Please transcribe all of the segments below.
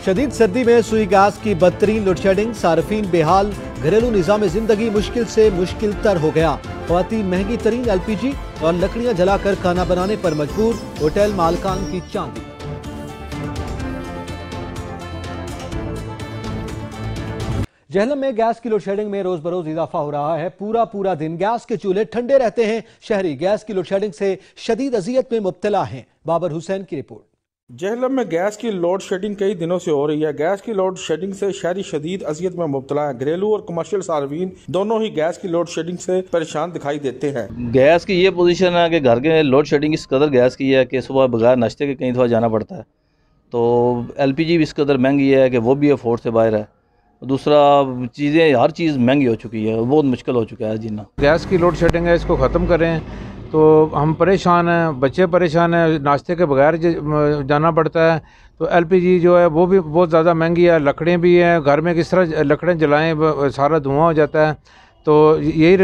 शदीद सर्दी में सुई गैस की बदतरीन लोडशेडिंग, सार्फिन बेहाल, घरेलू निज़ाम जिंदगी मुश्किल से मुश्किल तर हो गया। ख्वातीन महंगी तरीन LPG और लकड़ियां जलाकर खाना बनाने पर मजबूर, होटल मालकान की चांदी। जहलम में गैस की लोडशेडिंग में रोज बरोज इजाफा हो रहा है। पूरा दिन गैस के चूल्हे ठंडे रहते हैं। शहरी गैस की लोडशेडिंग से शदीद अजियत में मुब्तला हैं। बाबर हुसैन की रिपोर्ट। जहलम में गैस की लोड शेडिंग कई दिनों से हो रही है। गैस की लोड शेडिंग से शहरी शदीद अजियत में मुब्तला है। घरेलू और कमर्शियल सार्फिन दोनों ही गैस की लोड शेडिंग से परेशान दिखाई देते हैं। गैस की ये पोजीशन है कि घर के लोड शेडिंग इस कदर गैस की है कि सुबह बगैर नाश्ते के कई दफ़ा जाना पड़ता है। तो LPG भी इस कदर महंगी है कि वो भी अफोर्ड से बाहर है। दूसरा चीज़ें, हर चीज़ महंगी हो चुकी है, बहुत मुश्किल हो चुका है जीना। गैस की लोड शेडिंग है, इसको ख़त्म करें। तो हम परेशान हैं, बच्चे परेशान हैं, नाश्ते के बगैर जाना पड़ता है। तो LPG जो है वो भी बहुत ज़्यादा महंगी है। लकड़ें भी हैं, घर में किस तरह लकड़ें जलाएं, सारा धुआं हो जाता है। तो यही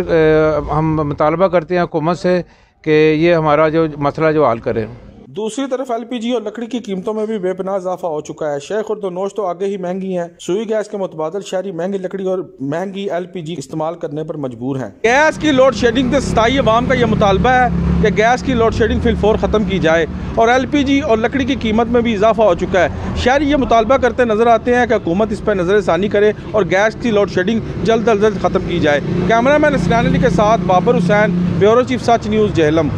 हम मुतालबा करते हैं हुकूमत से कि ये हमारा जो मसला जो हल करे। दूसरी तरफ LPG और लकड़ी की कीमतों में भी बेपनाह इजाफा हो चुका है। शेख और दोनोश तो आगे ही महंगी हैं। सुई गैस के मुतबादल शहरी महंगी लकड़ी और महंगी LPG इस्तेमाल करने पर मजबूर हैं। गैस की लोड शेडिंग से सताई अवाम का यह मुतालबा है कि गैस की लोड शेडिंग फिलफौर ख़त्म की जाए और LPG और लकड़ी की कीमत में भी इजाफा हो चुका है। शहरी ये मुतालबा करते नजर आते हैं कि हुकूमत इस पर नज़रसानी करे और गैस की लोड शेडिंग जल्द अज जल्द ख़त्म की जाए। कैमरामैन इसनान अली के साथ बाबर हुसैन, ब्यूरो चीफ सच न्यूज़, जहलम।